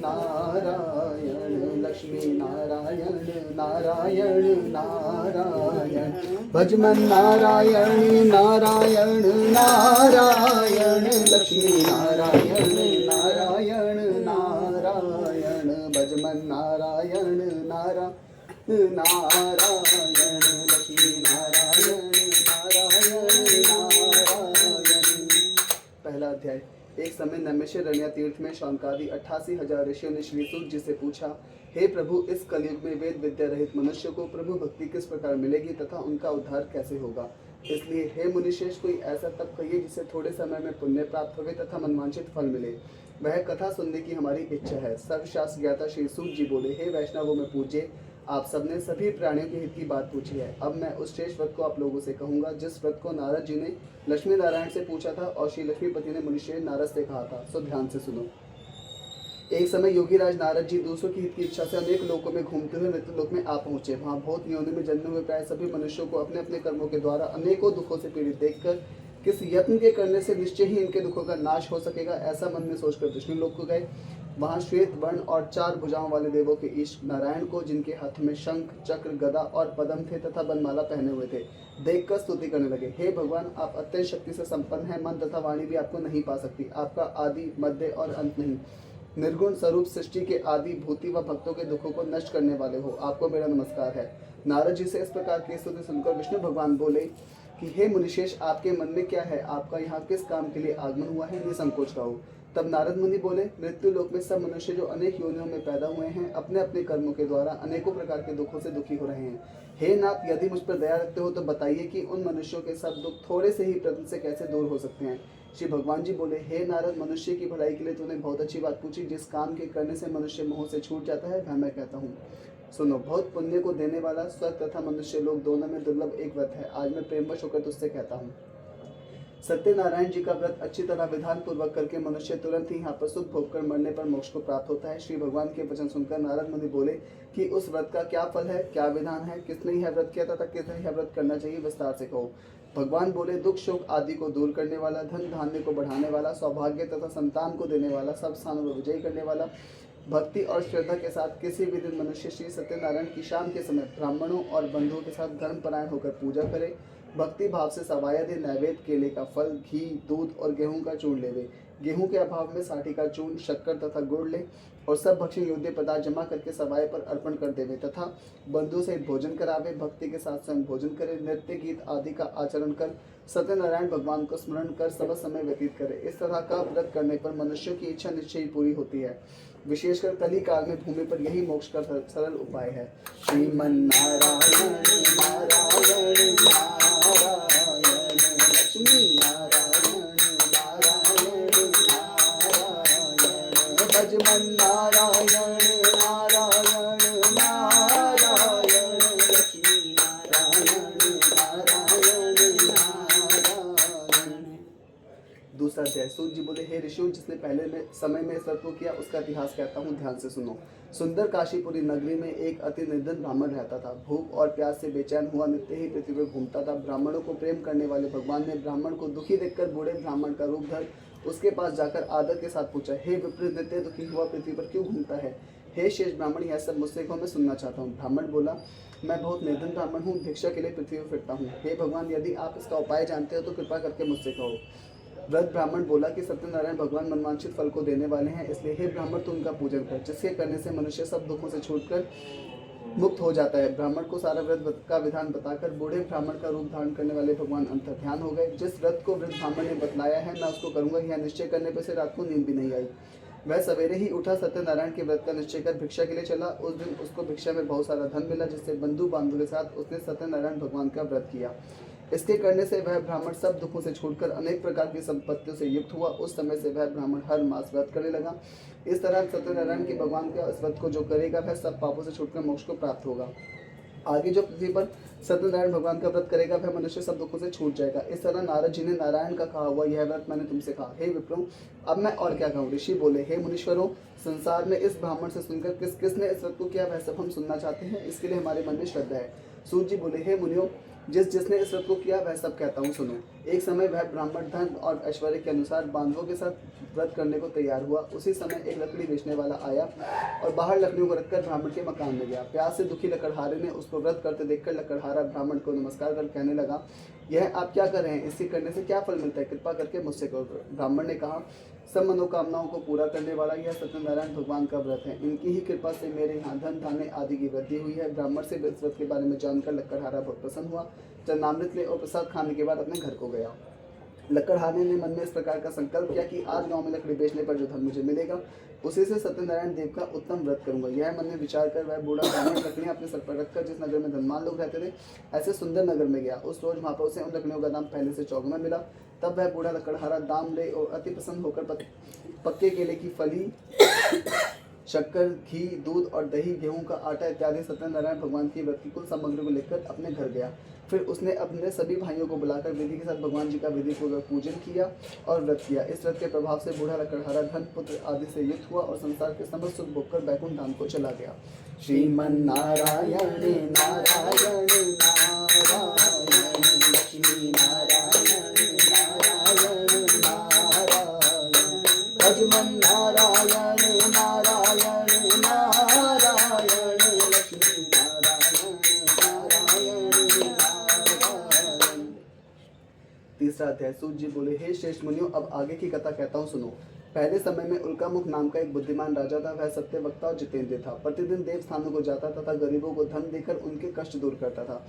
नारायण लक्ष्मी नारायण नारायण नारायण भजमन नारायण नारायण नारायण लक्ष्मी नारायण नारायण नारायण भजमन नारायण नारायण नारायण लक्ष्मी नारायण नारायण नारायण। पहला अध्याय। एक समय नैमिषारण्य तीर्थ में शौनकादि 88,000 ऋषियों ने श्री सूत जी से पूछा, हे प्रभु, इस कलयुग में वेद विद्या रहित मनुष्य को प्रभु भक्ति किस प्रकार मिलेगी तथा उनका उद्धार कैसे होगा। इसलिए हे मुनिश्रेष्ठ, कोई ऐसा तप कहिए जिससे थोड़े समय में पुण्य प्राप्त होवे तथा मनवांछित फल मिले। वह कथा सुनने की हमारी इच्छा है। सर्वशास्त्र ज्ञाता श्री सूत जी बोले, हे वैष्णवों में पूज्य, आप सबने सभी प्राणियों के हित की बात पूछी है। अब मैं उस श्रेष्ठ व्रत को आप लोगों से कहूंगा जिस व्रत को नारद जी ने लक्ष्मी नारायण से पूछा था और श्री लक्ष्मीपति ने मुनिश्रेष्ठ नारद से कहा था। सो ध्यान से सुनो। एक समय योगीराज नारद जी दूसरों की हित की इच्छा से अनेक लोकों में घूमते हुए मृत्यु लोक में आ पहुंचे। वहां बहुत योनि में जन्मे हुए प्राय सभी मनुष्यों को अपने अपने कर्मों के द्वारा अनेकों दुखों से पीड़ित देखकर किस यत्न के करने से निश्चय ही इनके दुखों का नाश हो सकेगा, ऐसा मन में सोचकर विष्णु लोक को गए। वहां श्वेत वर्ण और 4 भुजाओं वाले देवों के ईश नारायण को, जिनके हाथ में शंख चक्र गदा और पद्म थे तथा बनमाला पहने हुए थे, देखकर स्तुति करने लगे। हे भगवान, आप अत्यंत शक्ति से संपन्न हैं। मन तथा वाणी भी आपको नहीं पा सकती। आपका आदि मध्य और अंत नहीं। निर्गुण स्वरूप सृष्टि के आदि भूति व भक्तों के दुखों को नष्ट करने वाले हो, आपको मेरा नमस्कार है। नारद जी से इस प्रकार की स्तुति सुनकर विष्णु भगवान बोले कि हे मुनिशेष, आपके मन में क्या है? आपका यहाँ किस काम के लिए आगमन हुआ है? निसंकोच कहो। तब नारद मुनि बोले, मृत्यु लोक में सब मनुष्य जो अनेक योनियों में पैदा हुए हैं, अपने अपने कर्मों के द्वारा अनेकों प्रकार के दुखों से दुखी हो रहे हैं। हे नाथ, यदि मुझ पर दया रखते हो तो बताइए कि उन मनुष्यों के सब दुख थोड़े से ही प्रयत्न से कैसे दूर हो सकते हैं। श्री भगवान जी बोले, हे नारद, मनुष्य की भलाई के लिए तूने बहुत अच्छी बात पूछी। जिस काम के करने से मनुष्य मोह से छूट जाता है वह मैं कहता हूँ। सुनो, बहुत पुण्य को देने वाला स्वर्ग तथा मनुष्य लोग दोनों में दुर्लभ एक व्रत है। आज मैं प्रेमवश होकर तुझसे कहता हूँ। सत्यनारायण जी का व्रत अच्छी तरह विधान पूर्वक करके मनुष्य तुरंत ही यहाँ पर सुख भोग कर मरने पर मोक्ष को प्राप्त होता है। श्री भगवान के वचन सुनकर नारद मुनि बोले कि उस व्रत का क्या फल है, क्या विधान है, किसने यह व्रत किया तथा किसने यह व्रत करना चाहिए, विस्तार से कहो। भगवान बोले, दुख शोक आदि को दूर करने वाला, धन धान्य को बढ़ाने वाला, सौभाग्य तथा संतान को देने वाला, सब स्थानों में विजयी करने वाला, भक्ति और श्रद्धा के साथ किसी भी दिन मनुष्य श्री सत्यनारायण की शाम के समय ब्राह्मणों और बंधुओं के साथ धर्मपरायण होकर पूजा करे, भक्ति भाव से सवाया दे, नैवेद्य केले का फल, घी, दूध और गेहूं का चूर्ण लेवे, गेहूं के अभाव में साठी का चूर्ण, शक्कर तथा गुड़ ले और सब भक्षण योग्य पदार्थ जमा करके सवाए पर अर्पण कर देवे तथा बंधु सहित भोजन करावे, भक्ति के साथ स्वयं भोजन करे, नृत्य गीत आदि का आचरण कर सत्यनारायण भगवान को स्मरण कर सब समय व्यतीत करे। इस तरह का व्रत करने पर मनुष्यों की इच्छा निश्चय ही पूरी होती है। विशेषकर कली काल में भूमि पर यही मोक्ष का सरल उपाय है। श्रीमन नारायण नारायण नारायण लक्ष्मी नारायण नारायण नारायण भजमन नारायण नारायण नारायण लक्ष्मी नारायण नारायण नारायण। दूसरा अध्याय। सूत जी बोले, हे ऋषियों, जिसने पहले में समय में इस व्रत को किया उसका इतिहास कहता हूँ, ध्यान से सुनो। सुंदर काशीपुरी नगरी में एक अति निर्धन ब्राह्मण रहता था। भूख और प्यास से बेचैन हुआ नित्य ही पृथ्वी पर घूमता था। ब्राह्मणों को प्रेम करने वाले भगवान ने ब्राह्मण को दुखी देखकर बूढ़े ब्राह्मण का रूप धर उसके पास जाकर आदर के साथ पूछा, हे विप्र, नित्य दुखी हुआ पृथ्वी पर क्यों घूमता है? हे शेष ब्राह्मण, यह सब मुझसे कहो, मैं सुनना चाहता हूँ। ब्राह्मण बोला, मैं बहुत निर्धन ब्राह्मण हूँ, भिक्षा के लिए पृथ्वी पर फिरता हूँ। हे भगवान, यदि आप इसका उपाय जानते हो तो कृपा करके मुझसे कहो। वृद्ध ब्राह्मण बोला कि सत्यनारायण भगवान मनवांछित फल को देने वाले हैं, इसलिए हे ब्राह्मण, तू उनका पूजन कर, जिसके करने से मनुष्य सब दुखों से छूटकर मुक्त हो जाता है। ब्राह्मण को सारा व्रत का विधान बताकर बूढ़े ब्राह्मण का रूप धारण करने वाले भगवान अंतर्ध्यान हो गए। जिस व्रत को वृद्ध ब्राह्मण ने बतलाया है मैं उसको करूंगा, यह निश्चय करने पर से रात को नींद भी नहीं आई। वह सवेरे ही उठा, सत्यनारायण के व्रत का निश्चय कर भिक्षा के लिए चला। उस दिन उसको भिक्षा में बहुत सारा धन मिला, जिससे बंधु बांधव के साथ उसने सत्यनारायण भगवान का व्रत किया। इसके करने से वह ब्राह्मण सब दुखों से छूटकर अनेक प्रकार की संपत्तियों से युक्त हुआ। उस समय से वह ब्राह्मण हर मास व्रत करने लगा। इस तरह सत्यनारायण के भगवान के इस व्रत को जो करेगा वह सब पापों से छूटकर मोक्ष को प्राप्त होगा। आगे जो पृथ्वी पर सत्यनारायण भगवान का व्रत करेगा वह मनुष्य सब दुखों से छूट जाएगा। इस तरह नारद जी ने नारायण का कहा हुआ यह व्रत मैंने तुमसे कहा। हे विप्रो, अब मैं और क्या कहूँ? ऋषि बोले, हे मुनीश्वरों, संसार में इस ब्राह्मण से सुनकर किसने इस व्रत को किया वह सब हम सुनना चाहते हैं, इसके लिए हमारे मन में श्रद्धा है। सूत जी बोले, हे मुनियों, जिसने इस व्रत को किया वह सब कहता हूँ सुनो। एक समय वह ब्राह्मण धन और ऐश्वर्य के अनुसार बांधवों के साथ व्रत करने को तैयार हुआ। उसी समय एक लकड़ी बेचने वाला आया और बाहर लकड़ियों को रखकर ब्राह्मण के मकान में गया। प्यास से दुखी लकड़हारे ने उसको व्रत करते देखकर लकड़हारा ब्राह्मण को नमस्कार कर कहने लगा, यह आप क्या कर रहे हैं? इसके करने से क्या फल मिलता है? कृपा करके मुझसे करो। ब्राह्मण ने कहा, सब मनोकामनाओं को पूरा करने वाला यह सत्यनारायण भगवान का व्रत है। इनकी ही कृपा से मेरे यहाँ धन धान्य आदि की वृद्धि हुई है। ब्राह्मण से इस व्रत के बारे में जानकर लकड़हारा बहुत प्रसन्न हुआ। चरणामृत ले और प्रसाद खाने के बाद अपने घर को गया। लकड़हारे ने मन में इस प्रकार का संकल्प किया कि आज गांव में लकड़ी बेचने पर जो धन मुझे मिलेगा उसी से सत्यनारायण देव का उत्तम व्रत करूंगा। यह मन में विचार कर वह बूढ़ा ब्राह्मण लकड़ियां अपने सर पर रखकर जिस नगर में धनवान लोग रहते थे ऐसे सुंदर नगर में गया। उस रोज वहां पर उसे उन लकड़ियों का दाम पहले से चौगुना मिला। तब वह बूढ़ा लकड़हारा दाम ले और अति प्रसन्न होकर पक्के केले की फली, शक्कर, घी, दूध और दही, गेहूं का आटा इत्यादि सत्यनारायण भगवान की व्रत की कुल सामग्री को लेकर अपने घर गया। फिर उसने अपने सभी भाइयों को बुलाकर विधि के साथ भगवान जी का विधि पूर्वक पूजन किया और व्रत किया। इस व्रत के प्रभाव से बूढ़ा लकड़हारा धन, पुत्र आदि से युक्त हुआ और संसार के समस्त सुख भोग कर बैकुंठ धाम को चला गया। श्रीमन नारायण नारायण नारायण लक्ष्मी नारायण नारायण नारायण भजमन नारायण नारायण नारायण लक्ष्मी नारायण नारायण नारायण। तीसरा अध्याय। सूत जी बोले, हे श्रेष्ठ मुनियों, अब आगे की कथा कहता हूँ सुनो। पहले समय में उल्कामुख नाम का एक बुद्धिमान राजा था। वह सत्य वक्ता और जितेंद्र था। प्रतिदिन देव स्थानों को जाता तथा गरीबों को धन देकर उनके कष्ट दूर करता था।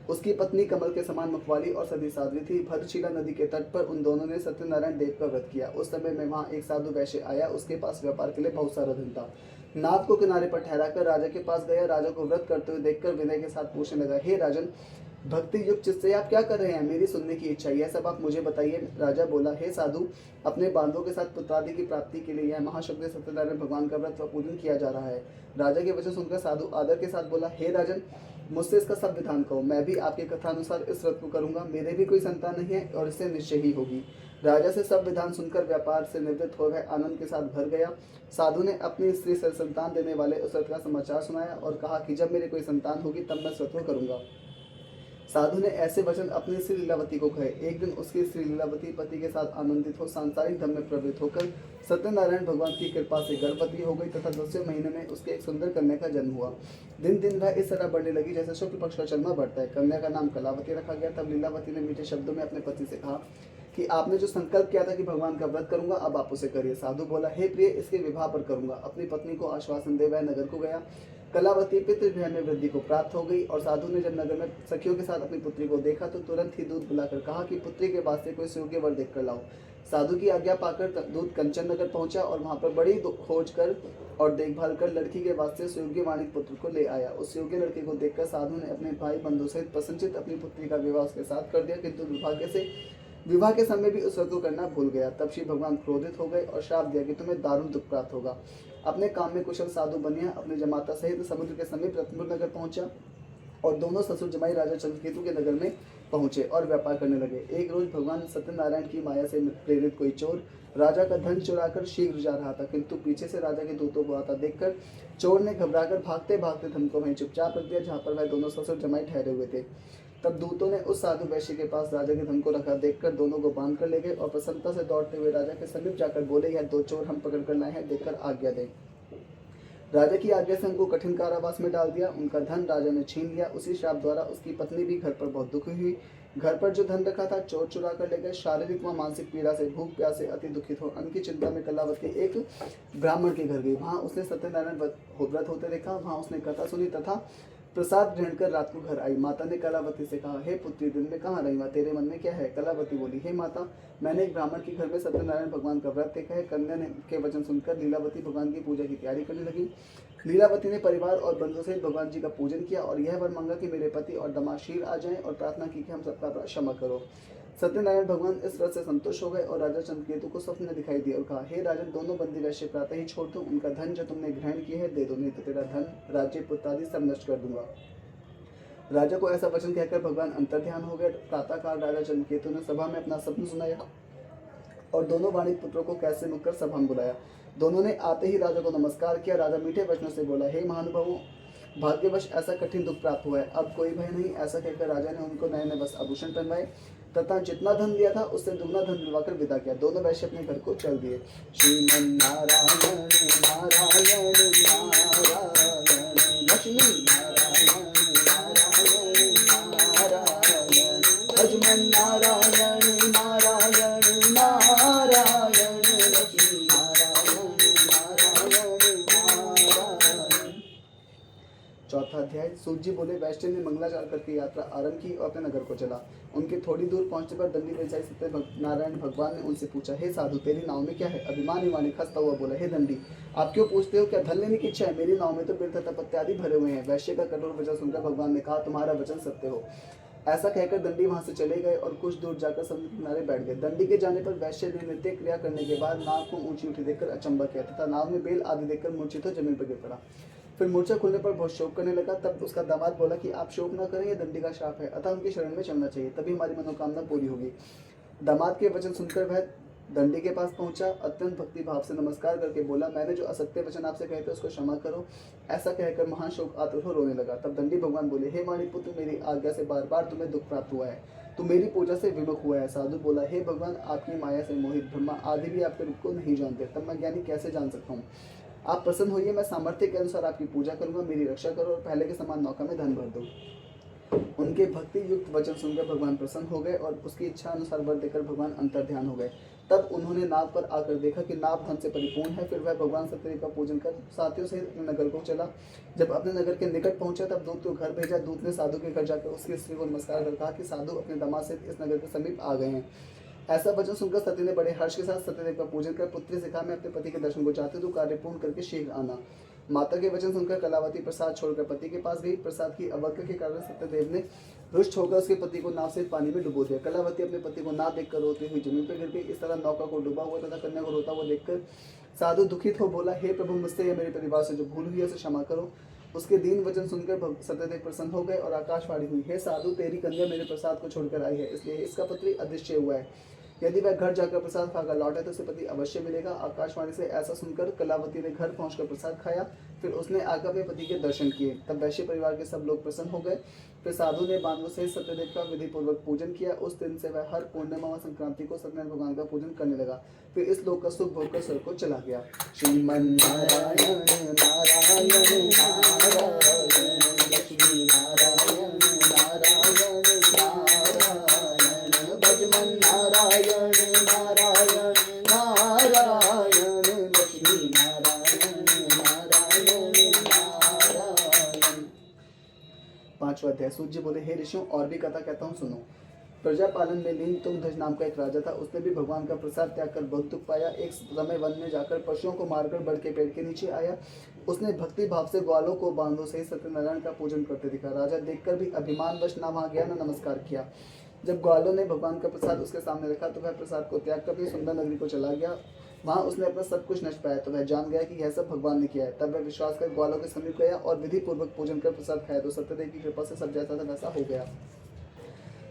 उसकी पत्नी कमल के समान मुखवाली और सदी साध्वी थी। भद्रशिला नदी के तट पर उन दोनों ने सत्यनारायण देव का व्रत किया। उस समय में वहाँ एक साधु वैश्य आया। उसके पास व्यापार के लिए बहुत सारा धन था। नाव को किनारे पर ठहराकर राजा के पास गया। राजा को व्रत करते हुए देखकर विनय के साथ पूछने लगा, हे राजन, भक्ति युक्त चित्त से आप क्या कर रहे हैं? मेरी सुनने की इच्छा, यह सब आप मुझे बताइए। राजा बोला, हे साधु, अपने बांधवों के साथ पुत्रादि की प्राप्ति के लिए यह महाशक्ति सत्यनारायण भगवान का व्रत व पूजन किया जा रहा है। राजा के वचन सुनकर साधु आदर के साथ बोला, हे राजन, मुझसे इसका सब विधान कहो। मैं भी आपके कथा अनुसार इस व्रत को करूंगा। मेरे भी कोई संतान नहीं है और इससे निश्चय ही होगी। राजा से सब विधान सुनकर व्यापार से निवृत्त हो वह आनंद के साथ भर गया। साधु ने अपनी स्त्री से संतान देने वाले उस व्रत का समाचार सुनाया और कहा कि जब मेरे कोई संतान होगी तब मैं इस व्रत को करूंगा। साधु ने ऐसे वचन अपनी स्त्री लीलावती को कहे। एक दिन उसकी स्त्री लीलावती पति के साथ आनंदित हो सांसारिक धर्म में प्रवृत्त होकर सत्यनारायण भगवान की कृपा से गर्भवती हो गई तथा 10वें महीने में उसके एक सुंदर कन्या का जन्म हुआ। दिन दिन वह इस तरह बढ़ने लगी जैसे शुक्ल पक्ष का चंद्रमा बढ़ता है। कन्या का नाम कलावती रखा गया। तब लीलावती ने मीठे शब्दों में अपने पति से कहा कि आपने जो संकल्प किया था कि भगवान का व्रत करूंगा, अब आप उसे करिए। साधु बोला, हे प्रिय, इसके विवाह पर करूंगा। अपनी पत्नी को आश्वासन दे वह नगर को गया। कलावती पितृगृह में वृद्धि को प्राप्त हो गई और साधु ने जब नगर में सखियों के साथ अपनी पुत्री को देखा तो तुरंत ही दूध बुलाकर कहा कि पुत्री के वास्ते कोई सुयोग्य वर देख कर लाओ। साधु की आज्ञा पाकर दूध कंचन नगर पहुंचा और वहां पर बड़ी खोज कर और देखभाल कर लड़की के वास्ते सुयोग्य वाणिक पुत्र को ले आया। उस योग्य लड़के को देखकर साधु ने अपने भाई बंधु सहित प्रसन्नचित्त अपनी पुत्री का विवाह उसके साथ कर दिया, किंतु दुर्भाग्य से विवाह के समय भी उस व्रत को करना भूल गया। तब श्री भगवान क्रोधित हो गए और श्राप दिया कि तुम्हें दारुण दुख प्राप्त होगा। अपने काम में कुशल साधु बनिया अपने जमाता सहित समुद्र के समीप रत्नपुर नगर पहुंचा और दोनों ससुर जमाई राजा चंद्रकेतु के नगर में पहुंचे और व्यापार करने लगे। एक रोज भगवान सत्यनारायण की माया से प्रेरित कोई चोर राजा का धन चुराकर शीघ्र जा रहा था, किंतु पीछे से राजा के दूतों को आता देखकर चोर ने घबराकर भागते भागते धन को वहीं चुपचाप रख दिया जहाँ पर वह दोनों ससुर जमाई ठहरे हुए थे। तब दूतों ने उस साधु वैश्य के पास राजा के धन को रखा देखकर दोनों को बांध कर ले गए और प्रसन्नता से दौड़ते हुए राजा के समीप जाकर बोले, यह दो चोर हम पकड़ कर लाए हैं, देखकर आज्ञा दें। राजा की आज्ञा से उनको कठिन कारावास में डाल दिया। उनका धन राजा ने छीन लिया। उसी श्राप द्वारा उसकी पत्नी भी घर पर बहुत दुखी हुई। घर पर जो धन रखा था चोर चुरा कर ले गए। शारीरिक व मानसिक पीड़ा से भूख प्यास से अति दुखित हो अन्न की चिंता में कलावती एक ब्राह्मण के घर गई। वहां उसने सत्यनारायण व्रत होते देखा। वहां उसने कथा सुनी तथा प्रसाद ग्रहण कर रात को घर आई। माता ने कलावती से कहा, हे पुत्री, दिन में कहाँ रही माँ, तेरे मन में क्या है? कलावती बोली, हे माता, मैंने एक ब्राह्मण के घर में सत्यनारायण भगवान का व्रत देखा है। कन्या ने के वचन सुनकर लीलावती भगवान की पूजा की तैयारी करने लगी। लीलावती ने परिवार और बंधुओं सहित भगवान जी का पूजन किया और यह वर मांगा कि मेरे पति और दामाद शीघ्र आ जाएं और प्रार्थना की कि हम सबका क्षमा करो। सत्यनारायण भगवान इस व्रत से संतुष्ट हो गए और राजा चंद्रकेतु को स्वप्न दिखाई दिया और कहा, हे राजन, दोनों बंदी वैश्य प्रातः ही छोड़ दो। उनका धन जो तुमने ग्रहण किया है दे दो, नहीं तो तेरा धन, राज्य, पुत्र आदि सब नष्ट कर दूंगा। राजा को ऐसा वचन कहकर भगवान अंतर्ध्यान हो गए। प्रातःकाल राजा चंद्रकेतु ने सभा में अपना स्वप्न सुनाया और दोनों वाणिक पुत्रों को कैसे मुख कर सभा में बुलाया। दोनों ने आते ही राजा को नमस्कार किया। राजा मीठे वचनों से बोला, हे महानुभावों, भाग्यवश ऐसा कठिन दुख प्राप्त हुआ है, अब कोई भय नहीं। ऐसा कहकर राजा ने उनको नए नए वस्त्र आभूषण पहनवाए तथा जितना धन दिया था उससे दुगना धन दिलवाकर विदा किया। दोनों वैश्य अपने घर को चल दिए। श्रीमन नारायण नारायण नारायण लक्ष्मी नारायण नारायण नारायण भजमन नारायण नारायण नारायण लक्ष्मी नारायण नारायण नारायण। चौथा अध्याय। सूत जी बोले, वैश्य ने मंगलाचार करके यात्रा आरंभ की और अपने नगर को चला। उनके थोड़ी दूर पहुंचने पर दंडी व्यवसायी सत्यनारायण भगवान ने उनसे पूछा, हे साधु, तेरी नाव में क्या है? अभिमानी वाणी खसता हुआ बोला, हे दंडी, आप क्यों पूछते हो? क्या धन लेने की इच्छा है? मेरी नाव में तो बिल तथा पत्ते आदि भरे हुए हैं। वैश्य का कठोर वचन सुनकर भगवान ने कहा, तुम्हारा वचन सत्य हो। ऐसा कहकर दंडी वहां से चले गए और कुछ दूर जाकर समुद्र किनारे बैठ गए। दंडी के जाने पर वैश्य ने नृत्य क्रिया करने के बाद नाव को ऊंची उठी देखकर अचंबा किया तथा नाव में बेल आदि देखकर मूर्छित हो जमीन पर गिर पड़ा। फिर मूर्छा खुलने पर बहुत शोक करने लगा। तब उसका दामाद बोला कि आप शोक न करें, यह दंडी का शाप है, अतः उनकी शरण में चलना चाहिए, तभी हमारी मनोकामना पूरी होगी। दामाद के वचन सुनकर वह दंडी के पास पहुंचा, अत्यंत भक्ति भाव से नमस्कार करके बोला, मैंने जो असत्य वचन आपसे कहे थे उसको क्षमा करो। ऐसा कहकर महान शोक आतुर हो रोने लगा। तब दंडी भगवान बोले, हे माणिपुत्र, मेरी आज्ञा से बार बार तुम्हें दुख प्राप्त हुआ है, तू मेरी पूजा से विमुख हुआ है। साधु बोला, हे भगवान, आपकी माया से मोहित ब्रह्मा आदि भी आपके रूप को नहीं जानते, तब मैं ज्ञानी कैसे जान सकता हूँ? आप प्रसन्न होइए, मैं सामर्थ्य के अनुसार आपकी पूजा करूंगा, मेरी रक्षा करो और पहले के समान नौका में धन भर दो। उनके भक्ति युक्त वचन सुनकर भगवान प्रसन्न हो गए और उसकी इच्छा अनुसार वर देकर भगवान अंतर्ध्यान हो गए। तब उन्होंने नाव पर आकर देखा कि नाव धन से परिपूर्ण है। फिर वह भगवान सत्यदेव का पूजन कर साथियों सहित अपने नगर को चला। जब अपने नगर के निकट पहुंचा तब दूत को घर भेजा। दूत ने साधु के घर जाकर उसकी स्त्री को नमस्कार कर कहा कि साधु अपने दामाद सहित इस नगर के समीप आ गए हैं। ऐसा वचन सुनकर सती ने बड़े हर्ष के साथ सत्यदेव का पूजन कर पुत्री से कहा, मैं अपने पति के दर्शन को चाहती हूँ, कार्य पूर्ण करके शीघ्र आना। माता के वचन सुनकर कलावती प्रसाद छोड़कर पति के पास गई। प्रसाद की अवज्ञा के कारण सत्यदेव ने रुष्ट होकर उसके पति को नाव से पानी में डुबो दिया। कलावती अपने पति को नाव देखकर रोती हुई जमीन पर गिर गई। इस तरह नौका को डूबा हुआ तथा कन्या को रोता हुआ देखकर साधु दुखित हो बोला, हे प्रभु, मुझसे या मेरे परिवार से जो भूल हुई है उसे क्षमा करो। उसके दीन वचन सुनकर सत्यदेव प्रसन्न हो गए और आकाशवाणी हुई, हे साधु, तेरी कन्या मेरे प्रसाद को छोड़कर आई है, इसलिए इसका पति अदृश्य हुआ है। यदि वह घर जाकर प्रसाद खाकर लौटे तो उसे पति अवश्य मिलेगा। आकाशवाणी से ऐसा सुनकर कलावती ने घर पहुंचकर प्रसाद खाया। फिर उसने आकर अपने पति के दर्शन किए। तब वैश्य परिवार के सब लोग प्रसन्न हो गए। फिर साधु ने बांधवों सहित सत्यदेव का विधि पूर्वक पूजन किया। उस दिन से वह हर पूर्णिमा व संक्रांति को सत्यनारायण भगवान का पूजन करने लगा। फिर इस लोक का सुख भोग कर स्वर्ग को चला गया। श्रीमन नारायण नारायण नारायण लक्ष्मी नारायण नारायण नारायण भजमन नारायण नारायण नारायण लक्ष्मी नारायण नारायण नारायण। पांचवा अध्याय। सूत जी बोले, हे ऋषियों, और भी कथा कहता हूँ, सुनो। प्रजापालन में लीन तुंगध्वज नाम का एक राजा था। उसने भी भगवान का प्रसाद त्याग कर बहुत दुख पाया। एक समय वन में जाकर पशुओं को मारकर बड़ के पेड़ के नीचे आया। उसने भक्ति भाव से ग्वालों को बांधों सहित सत्यनारायण का पूजन करते दिखा। राजा देखकर भी अभिमानवश न वहां गया न नमस्कार किया। जब ग्वालों ने भगवान का प्रसाद उसके सामने रखा तो वह प्रसाद को त्याग कर अपनी सुंदर नगरी को चला गया। वहां उसने अपना सब कुछ नष्ट पाया तो वह जान गया कि यह सब भगवान ने किया है। तब वह विश्वास कर ग्वालों के समीप गया और विधि पूर्वक पूजन कर प्रसाद खाया तो सत्यदेव की कृपा से सब जैसा था वैसा हो गया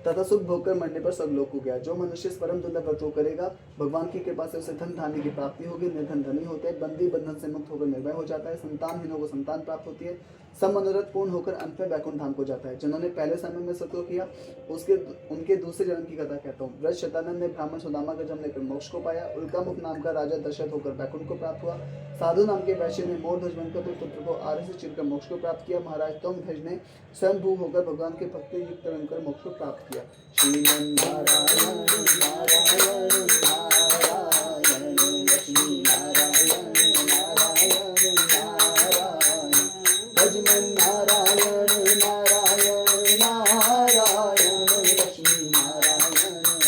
तथा सुख भोग कर मरने पर सब लोग हो गया। जो मनुष्य इस परम दुर्लभ व्रत को करेगा, भगवान की कृपा से उसे धन धान्य की प्राप्ति होगी। निर्धन धनी होते हैं, बंदी बंधन से मुक्त होकर निर्भय हो जाता है। संतानहीनों को संतान प्राप्त होती है। सब मनोरथ पूर्ण होकर अंत में वैकुंठ धाम को जाता है। जिन्होंने पहले समय में सत्य किया उनके दूसरे जन्म की कथा कहता हूँ। व्रत शतानंद ने ब्राह्मण सुदामा का जन्म लेकर मोक्ष को पाया। उल्कामुख नाम का राजा दशरथ होकर वैकुंठ को प्राप्त हुआ। साधु नाम के वैश्य ने मोर ध्वज बनकर अपने पुत्र को आरे से चिरकर मोक्ष को प्राप्त किया। महाराज तुंगध्वज ने स्वयं भू होकर भगवान के भक्ति युक्त बनकर मोक्ष को प्राप्त किया। श्रीमन नारायण नारायण नारायण लक्ष्मी नारायण नारायण नारायण भजमन नारायण नारायण नारायण लक्ष्मी नारायण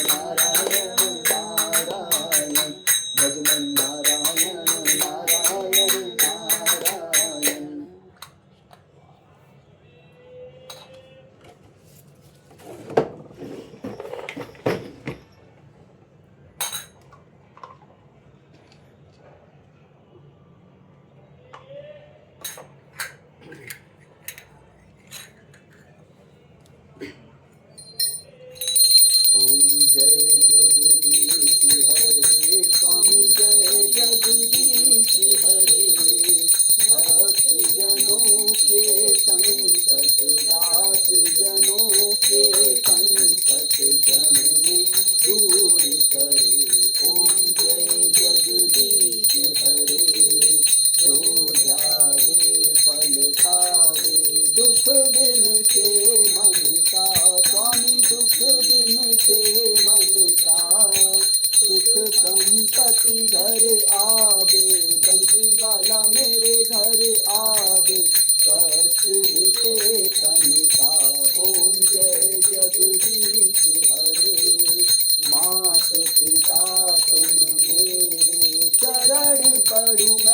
नारायण नारायण भजमन नारायण नारायण नारायण।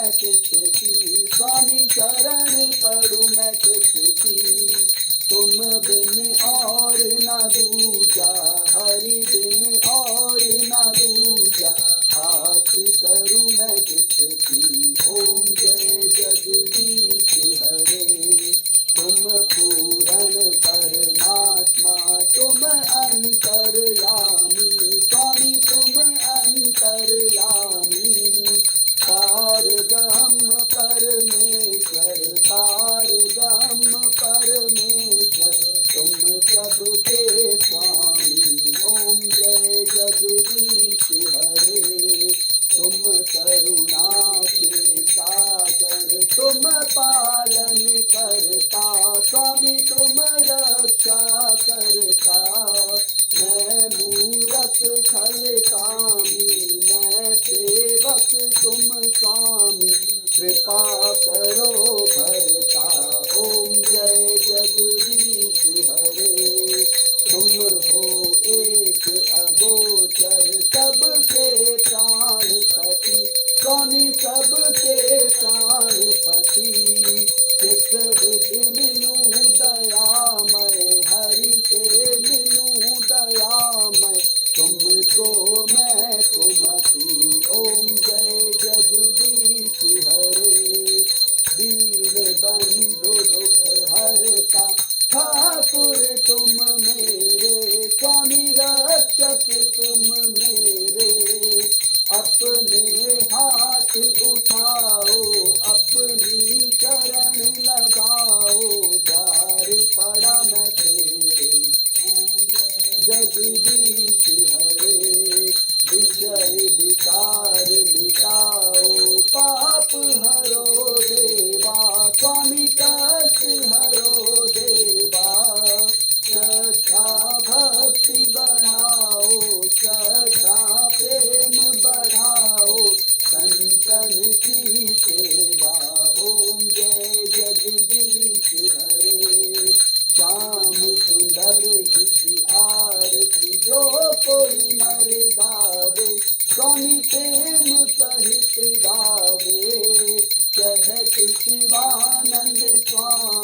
मैं किसकी, स्वामी शरण पड़ूं मैं किसकी। तुम बिन और न दूजा, हरि बिन और न दूजा, आस करूं मैं किसकी। ओम जय जगदीश हरे, तुम पूर्ण परमात्मा, तुम अंतर्यामी, स्वामी तुम अंतर्यामी। पारब्रह्म परमेश्वर, पारब्रह्म परमेश्वर, तुम सबके स्वामी। ओम जय जगदीश हरे, तुम करुणा के सागर, तुम पालन करता, स्वामी तुम रक्षा करता। मैं मूरख छल कामी, मैं सेवक तुम स्वामी, कृपा करो भरता। ओम जय जगदीश हरे, तुम हो एक अगोचर, सबके प्राणपति, स्वामी सबके प्राणपति। किस विधि मिलूं दयामय, हरि से मिलूं दयामय, तुमको मैं कुमति। ओम जय जगदीश हरे, दीन बंधु दुख हरता, ठाकुर तुम मेरे, स्वामी रक्षक तुम मेरे। अपने हाथ उठाओ, अपनी चरण लगाओ, द्वार पड़ा मैं तेरे। जगदीश हरे, विषय विकार मिटाओ, पाप हरो देवा, स्वामी कष्ट हरो देवा। श्रद्धा भक्ति बढ़ाओ, श्रद्धा प्रेम बढ़ाओ, संतन की सेवा। ओम जय जगदीश हरे, श्याम सुंदर की आरती जो कोई नर गावे, स्वामी प्रेम सहित गावे। कहत शिवानंद स्वामी